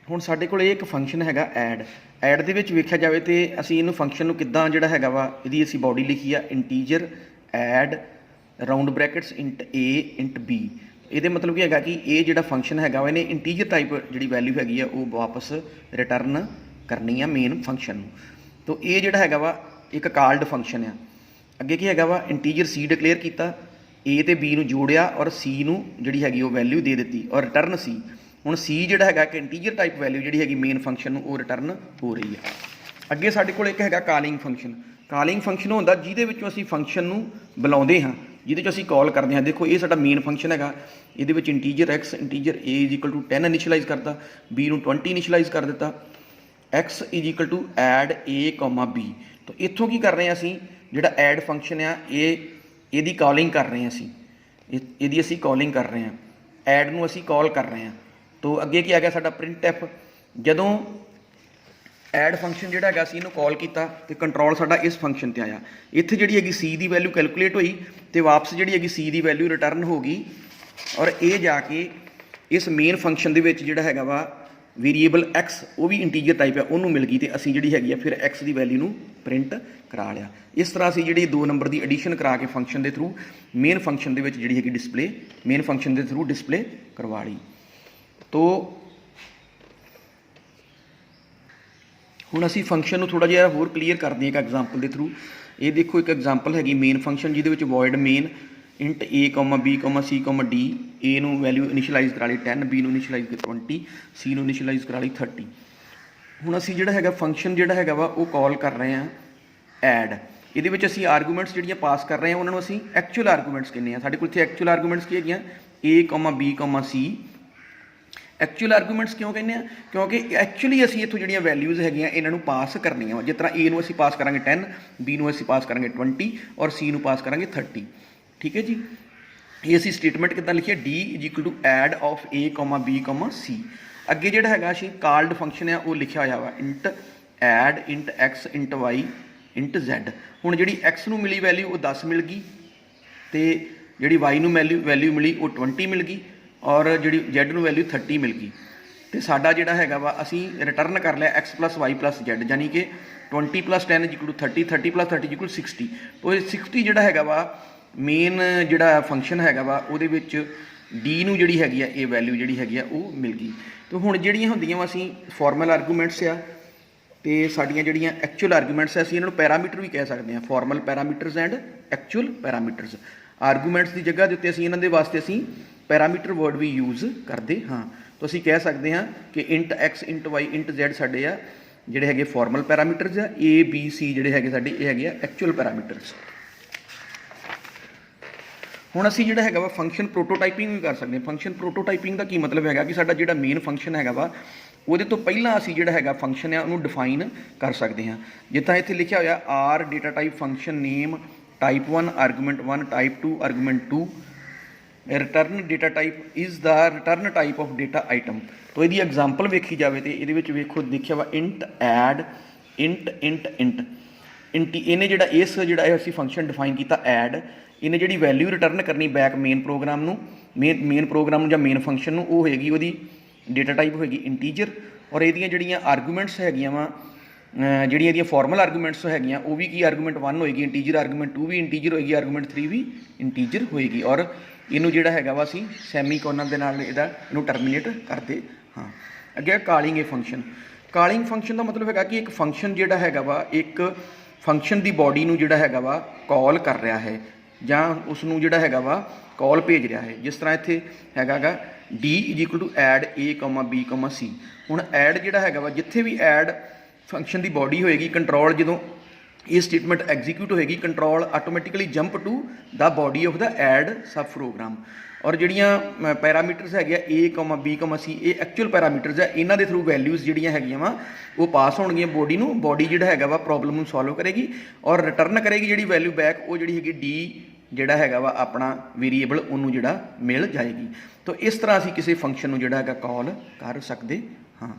ਹੁਣ ਸਾਡੇ ਕੋਲ ਇੱਕ ਫੰਕਸ਼ਨ ਹੈਗਾ ਐਡ ਦੇ ਵਿੱਚ ਵੇਖਿਆ ਜਾਵੇ ਤੇ ਅਸੀਂ ਇਹਨੂੰ ਫੰਕਸ਼ਨ ਨੂੰ ਕਿੱਦਾਂ ਜਿਹੜਾ ਹੈਗਾ ਵਾ ਇਹਦੀ ਅਸੀਂ ਬਾਡੀ ਲਿਖੀ ਆ integer add round brackets int a int b। ਇਹਦੇ ਮਤਲਬ ਕੀ ਹੈਗਾ ਕਿ ਇਹ ਜਿਹੜਾ ਫੰਕਸ਼ਨ ਹੈਗਾ ਵਾ ਇਹਨੇ ਇੰਟੀਜਰ ਟਾਈਪ ਜਿਹੜੀ ਵੈਲਿਊ ਹੈਗੀ ਆ ਉਹ ਵਾਪਸ ਰਿਟਰਨ ਕਰਨੀ ਆ ਮੇਨ ਫੰਕਸ਼ਨ ਨੂੰ। ਤਾਂ ਇਹ ਜਿਹੜਾ ਹੈਗਾ ਵਾ ਇੱਕ ਕਾਲਡ ਫੰਕਸ਼ਨ ਆ। ਅੱਗੇ ਕੀ ਹੈਗਾ ਵਾ ਇੰਟੀਜਰ c ਡਿਕਲੇਅਰ ਕੀਤਾ, a ਤੇ b ਨੂੰ ਜੋੜਿਆ ਔਰ c ਨੂੰ ਜਿਹੜੀ ਹੈਗੀ ਉਹ ਵੈਲਿਊ ਦੇ ਦਿੱਤੀ ਔਰ ਰਿਟਰਨ c। ਹੁਣ c ਜਿਹੜਾ ਹੈਗਾ ਕਿ ਇੰਟੀਜਰ ਟਾਈਪ ਵੈਲਿਊ ਜਿਹੜੀ ਹੈਗੀ ਮੇਨ ਫੰਕਸ਼ਨ ਨੂੰ ਉਹ ਰਿਟਰਨ ਹੋ ਰਹੀ ਹੈ। ਅੱਗੇ ਸਾਡੇ ਕੋਲ ਇੱਕ ਹੈਗਾ ਕਾਲਿੰਗ ਫੰਕਸ਼ਨ। ਕਾਲਿੰਗ ਫੰਕਸ਼ਨ ਹੁੰਦਾ ਜਿਹਦੇ ਵਿੱਚੋਂ ਅਸੀਂ ਫੰਕਸ਼ਨ ਨੂੰ ਬੁਲਾਉਂਦੇ ਹਾਂ, ਜਿਹਦੇ 'ਚ ਅਸੀਂ ਕਾਲ ਕਰਦੇ ਹਾਂ। ਦੇਖੋ ਇਹ ਸਾਡਾ ਮੇਨ ਫੰਕਸ਼ਨ ਹੈਗਾ, ਇਹਦੇ ਵਿੱਚ ਇੰਟੀਜਰ x ਇੰਟੀਜਰ a = 10 ਇਨੀਸ਼ਲਾਈਜ਼ ਕਰਤਾ, b ਨੂੰ 20 ਇਨੀਸ਼ਲਾਈਜ਼ ਕਰ ਦਿੱਤਾ, x = ਐਡ a, b। ਤਾਂ ਇੱਥੋਂ ਕੀ ਕਰ ਰਹੇ ਹਾਂ ਅਸੀਂ, ਜਿਹੜਾ ਐਡ ਫੰਕਸ਼ਨ ਆ ਇਹਦੀ ਕਾਲਿੰਗ ਕਰ ਰਹੇ ਹਾਂ ਅਸੀਂ, ਇਹਦੀ ਅਸੀਂ ਕਾਲਿੰਗ ਕਰ ਰਹੇ ਹਾਂ, ਐਡ ਨੂੰ ਅਸੀਂ ਕਾਲ ਕਰ ਰਹੇ ਹਾਂ। ਤੋ ਅੱਗੇ ਕੀ ਆ ਗਿਆ ਸਾਡਾ printf। ਜਦੋਂ ਐਡ ਫੰਕਸ਼ਨ ਜਿਹੜਾ ਹੈਗਾ ਅਸੀਂ ਇਹਨੂੰ ਕਾਲ ਕੀਤਾ ਤੇ ਕੰਟਰੋਲ ਸਾਡਾ ਇਸ ਫੰਕਸ਼ਨ ਤੇ ਆਇਆ। ਇੱਥੇ ਜਿਹੜੀ ਹੈਗੀ c ਦੀ ਵੈਲਿਊ ਕੈਲਕੂਲੇਟ ਹੋਈ ਤੇ ਵਾਪਸ ਜਿਹੜੀ ਹੈਗੀ c ਦੀ ਵੈਲਿਊ ਰਿਟਰਨ ਹੋ ਗਈ ਔਰ ਇਹ ਜਾ ਕੇ ਇਸ ਮੇਨ ਫੰਕਸ਼ਨ ਦੇ ਵਿੱਚ ਜਿਹੜਾ ਹੈਗਾ ਵਾ ਵੇਰੀਏਬਲ x ਉਹ ਵੀ ਇੰਟੀਜਰ ਟਾਈਪ ਆ ਉਹਨੂੰ ਮਿਲ ਗਈ ਤੇ ਅਸੀਂ ਜਿਹੜੀ ਹੈਗੀ ਆ ਫਿਰ x ਦੀ ਵੈਲਿਊ ਨੂੰ ਪ੍ਰਿੰਟ ਕਰਾ ਲਿਆ। ਇਸ ਤਰ੍ਹਾਂ ਅਸੀਂ ਜਿਹੜੀ 2 ਨੰਬਰ ਦੀ ਐਡੀਸ਼ਨ ਕਰਾ ਕੇ ਫੰਕਸ਼ਨ ਦੇ ਥਰੂ ਮੇਨ ਫੰਕਸ਼ਨ ਦੇ ਵਿੱਚ ਜਿਹੜੀ ਹੈਗੀ ਡਿਸਪਲੇ ਮੇਨ ਫੰਕਸ਼ਨ ਦੇ ਥਰੂ ਡਿਸਪਲੇ ਕਰਵਾ ਲਈ। ਤੋ ਹੁਣ ਅਸੀਂ ਫੰਕਸ਼ਨ ਨੂੰ ਥੋੜ੍ਹਾ ਜਿਹਾ ਹੋਰ ਕਲੀਅਰ ਕਰਦੇ ਹਾਂ ਇੱਕ ਐਗਜ਼ਾਮਪਲ ਦੇ ਥਰੂ। ਇਹ ਦੇਖੋ ਇੱਕ ਐਗਜ਼ਾਮਪਲ ਹੈਗੀ ਮੇਨ ਫੰਕਸ਼ਨ ਜਿਹਦੇ ਵਿੱਚ void main int a, b, c, d। a ਨੂੰ ਵੈਲਿਊ ਇਨੀਸ਼ਲਾਈਜ਼ ਕਰਾ ਲਈ 10, b ਨੂੰ ਇਨੀਸ਼ਲਾਈਜ਼ 20, c ਨੂੰ ਇਨੀਸ਼ਲਾਈਜ਼ ਕਰਾ ਲਈ 30। ਹੁਣ ਅਸੀਂ ਜਿਹੜਾ ਹੈਗਾ ਫੰਕਸ਼ਨ ਜਿਹੜਾ ਹੈਗਾ ਵਾ ਉਹ ਕਾਲ ਕਰ ਰਹੇ ਹਾਂ ਐਡ। ਇਹਦੇ ਵਿੱਚ ਅਸੀਂ ਆਰਗੂਮੈਂਟਸ ਜਿਹੜੀਆਂ ਪਾਸ ਕਰ ਰਹੇ ਹਾਂ ਉਹਨਾਂ ਨੂੰ ਅਸੀਂ ਐਕਚੁਅਲ ਆਰਗੂਮੈਂਟਸ ਕਹਿੰਦੇ ਹਾਂ। ਸਾਡੇ ਕੋਲ ਇੱਥੇ ਐਕਚੁਅਲ ਆਰਗੂਮੈਂਟਸ ਕੀ ਹੈਗੀਆਂ a, b, c। Actual arguments ਕਿਉਂ ਕਹਿੰਦੇ ਆ, ਕਿਉਂਕਿ ਐਕਚੁਅਲੀ ਅਸੀਂ ਇੱਥੋਂ ਜਿਹੜੀਆਂ ਵੈਲਿਊਜ਼ ਹੈਗੀਆਂ ਇਹਨਾਂ ਨੂੰ ਪਾਸ ਕਰਨੀਆਂ ਵਾ। ਜਿਸ ਤਰ੍ਹਾਂ a ਨੂੰ ਅਸੀਂ ਪਾਸ ਕਰਾਂਗੇ 10, b ਨੂੰ ਅਸੀਂ ਪਾਸ ਕਰਾਂਗੇ 20 ਔਰ c ਨੂੰ ਪਾਸ ਕਰਾਂਗੇ 30। ਠੀਕ ਹੈ ਜੀ। ਇਹ ਅਸੀਂ ਸਟੇਟਮੈਂਟ ਕਿੱਦਾਂ ਲਿਖੀ ਹੈ d = add of a, b, c। ਅੱਗੇ ਜਿਹੜਾ ਹੈਗਾ ਅਸੀਂ ਕਾਲਡ ਫੰਕਸ਼ਨ ਆ ਉਹ ਲਿਖਿਆ ਹੋਇਆ ਵਾ int add int x int y int z। ਹੁਣ ਜਿਹੜੀ x ਨੂੰ ਮਿਲੀ ਵੈਲਿਊ ਉਹ 10 ਮਿਲ ਗਈ ਤੇ ਜਿਹੜੀ y ਨੂੰ ਵੈਲਿਊ ਮਿਲੀ ਉਹ 20 ਮਿਲ ਗਈ ਔਰ ਜਿਹੜੀ z ਨੂੰ ਵੈਲਿਊ 30 ਮਿਲ ਗਈ। ਤੇ ਸਾਡਾ ਜਿਹੜਾ ਹੈਗਾ ਵਾ ਅਸੀਂ ਰਿਟਰਨ ਕਰ ਲਿਆ x + y + z, ਯਾਨੀ ਕਿ 20 + 10 = 30, 30 + 30 = 60। ਤੋ ਇਹ 60 ਜਿਹੜਾ ਹੈਗਾ ਵਾ ਮੇਨ ਜਿਹੜਾ ਫੰਕਸ਼ਨ ਹੈਗਾ ਵਾ ਉਹਦੇ ਵਿੱਚ d ਨੂੰ ਜਿਹੜੀ ਹੈਗੀ ਆ ਇਹ ਵੈਲਿਊ ਜਿਹੜੀ ਹੈਗੀ ਆ ਉਹ ਮਿਲ ਗਈ। ਤੇ ਹੁਣ ਜਿਹੜੀਆਂ ਹੁੰਦੀਆਂ ਵਾ ਅਸੀਂ ਫਾਰਮਲ ਆਰਗੂਮੈਂਟਸ ਆ ਤੇ ਸਾਡੀਆਂ ਜਿਹੜੀਆਂ ਐਕਚੁਅਲ ਆਰਗੂਮੈਂਟਸ ਆ ਅਸੀਂ ਇਹਨਾਂ ਨੂੰ ਪੈਰਾਮੀਟਰ ਵੀ ਕਹਿ ਸਕਦੇ ਹਾਂ, formal parameters and actual parameters. Arguments ਦੀ ਜਗ੍ਹਾ ਦੇ ਉੱਤੇ ਅਸੀਂ ਇਹਨਾਂ ਦੇ ਵਾਸਤੇ ਅਸੀਂ ਪੈਰਾਮੀਟਰ ਵਰਡ ਵੀ ਯੂਜ਼ ਕਰਦੇ ਹਾਂ। ਤਾਂ ਅਸੀਂ ਕਹਿ ਸਕਦੇ ਹਾਂ ਕਿ int x int y int z ਸਾਡੇ ਆ ਜਿਹੜੇ ਹੈਗੇ ਫਾਰਮਲ ਪੈਰਾਮੀਟਰਸ ਆ, a b c ਜਿਹੜੇ ਹੈਗੇ ਸਾਡੇ ਇਹ ਹੈਗੇ ਆ ਐਕਚੁਅਲ ਪੈਰਾਮੀਟਰਸ। ਹੁਣ ਅਸੀਂ ਜਿਹੜਾ ਹੈਗਾ ਵਾ ਫੰਕਸ਼ਨ ਪ੍ਰੋਟੋਟਾਈਪਿੰਗ ਵੀ ਕਰ ਸਕਦੇ ਹਾਂ। ਫੰਕਸ਼ਨ ਪ੍ਰੋਟੋਟਾਈਪਿੰਗ ਦਾ ਕੀ ਮਤਲਬ ਹੈਗਾ ਕਿ ਸਾਡਾ ਜਿਹੜਾ ਮੇਨ ਫੰਕਸ਼ਨ ਹੈਗਾ ਵਾ ਉਹਦੇ ਤੋਂ ਪਹਿਲਾਂ ਅਸੀਂ ਜਿਹੜਾ ਹੈਗਾ ਫੰਕਸ਼ਨ ਆ ਉਹਨੂੰ ਡਿਫਾਈਨ ਕਰ ਸਕਦੇ ਹਾਂ। ਜਿੱਦਾਂ ਇੱਥੇ ਲਿਖਿਆ ਹੋਇਆ ਆਰ data type function name type 1 argument 1 type 2 argument 2 return data type is the return type of data item. ਤਾਂ ਇਹਦੀ ਐਗਜ਼ਾਮਪਲ ਵੇਖੀ ਜਾਵੇ ਤੇ ਇਹਦੇ ਵਿੱਚ ਵੇਖੋ ਦੇਖਿਆ ਵਾ int add int int int int. ਇਹਨੇ ਜਿਹੜਾ ਜਿਹੜਾ ਅਸੀਂ ਫੰਕਸ਼ਨ ਡਿਫਾਈਨ ਕੀਤਾ ਐਡ, ਇਹਨੇ ਜਿਹੜੀ ਵੈਲਿਊ ਰਿਟਰਨ ਕਰਨੀ ਬੈਕ ਮੇਨ ਪ੍ਰੋਗਰਾਮ ਨੂੰ ਜਾਂ ਮੇਨ ਫੰਕਸ਼ਨ ਨੂੰ ਉਹ ਹੋਏਗੀ ਉਹਦੀ ਡੇਟਾ ਟਾਈਪ ਹੋਏਗੀ ਇੰਟੀਜਰ। ਔਰ ਇਹਦੀਆਂ ਜਿਹੜੀਆਂ ਆਰਗੂਮੈਂਟਸ ਹੈਗੀਆਂ ਵਾ ਜਿਹੜੀਆਂ ਇਹਦੀਆਂ ਫਾਰਮਲ ਆਰਗੂਮੈਂਟਸ ਹੈਗੀਆਂ ਉਹ ਵੀ ਕੀ ਆਰਗੂਮੈਂਟ 1 ਹੋਏਗੀ ਇੰਟੀਜਰ, ਆਰਗੂਮੈਂਟ 2 ਵੀ ਇੰਟੀਜਰ ਹੋਏਗੀ, ਆਰਗੂਮੈਂਟ 3 ਵੀ ਇੰਟੀਜਰ ਹੋਏਗੀ। ਔਰ ਇਹਨੂੰ ਜਿਹੜਾ ਹੈਗਾ ਵਾ ਅਸੀਂ ਸੈਮੀਕੋਲਨ ਦੇ ਨਾਲ ਇਹਨੂੰ ਟਰਮੀਨੇਟ ਕਰਦੇ ਹਾਂ। ਅੱਗੇ ਕਾਲਿੰਗ ਇਹ ਫੰਕਸ਼ਨ। ਕਾਲਿੰਗ ਫੰਕਸ਼ਨ ਦਾ ਮਤਲਬ ਹੈਗਾ ਕਿ ਇੱਕ ਫੰਕਸ਼ਨ ਜਿਹੜਾ ਹੈਗਾ ਵਾ ਇੱਕ ਫੰਕਸ਼ਨ ਦੀ ਬਾਡੀ ਨੂੰ ਜਿਹੜਾ ਹੈਗਾ ਵਾ ਕਾਲ ਕਰ ਰਿਹਾ ਹੈ ਜਾਂ ਉਸ ਨੂੰ ਜਿਹੜਾ ਹੈਗਾ ਵਾ ਕਾਲ ਭੇਜ ਰਿਹਾ ਹੈ। ਜਿਸ ਤਰ੍ਹਾਂ ਇੱਥੇ ਹੈਗਾ ਗਾ d = add a, b, c। ਹੁਣ ਐਡ ਜਿਹੜਾ ਹੈਗਾ ਵਾ ਜਿੱਥੇ ਵੀ ਐਡ ਫੰਕਸ਼ਨ ਦੀ ਬਾਡੀ ਹੋਏਗੀ ਕੰਟਰੋਲ ਜਦੋਂ ਇਹ ਸਟੇਟਮੈਂਟ ਐਗਜ਼ੀਕਿਊਟ ਹੋਏਗੀ control automatically jump to the body of the add sub program. ਔਰ ਜਿਹੜੀਆਂ ਪੈਰਾਮੀਟਰਸ ਹੈਗੀਆਂ a, b, c ਇਹ ਐਕਚੁਅਲ ਪੈਰਾਮੀਟਰਸ ਆ। ਇਹਨਾਂ ਦੇ ਥਰੂ ਵੈਲਿਊਜ਼ ਜਿਹੜੀਆਂ ਹੈਗੀਆਂ ਵਾ ਉਹ ਪਾਸ ਹੋਣਗੀਆਂ ਬਾਡੀ ਨੂੰ। ਬਾਡੀ ਜਿਹੜਾ ਹੈਗਾ ਵਾ ਪ੍ਰੋਬਲਮ ਨੂੰ ਸੋਲਵ ਕਰੇਗੀ ਔਰ ਰਿਟਰਨ ਕਰੇਗੀ ਜਿਹੜੀ ਵੈਲਿਊ ਬੈਕ ਉਹ ਜਿਹੜੀ ਹੈਗੀ d ਜਿਹੜਾ ਹੈਗਾ ਵਾ ਆਪਣਾ ਵੇਰੀਏਬਲ ਉਹਨੂੰ ਜਿਹੜਾ ਮਿਲ ਜਾਏਗੀ। ਤਾਂ ਇਸ ਤਰ੍ਹਾਂ ਅਸੀਂ ਕਿਸੇ ਫੰਕਸ਼ਨ ਨੂੰ ਜਿਹੜਾ ਹੈਗਾ ਕਾਲ ਕਰ ਸਕਦੇ ਹਾਂ।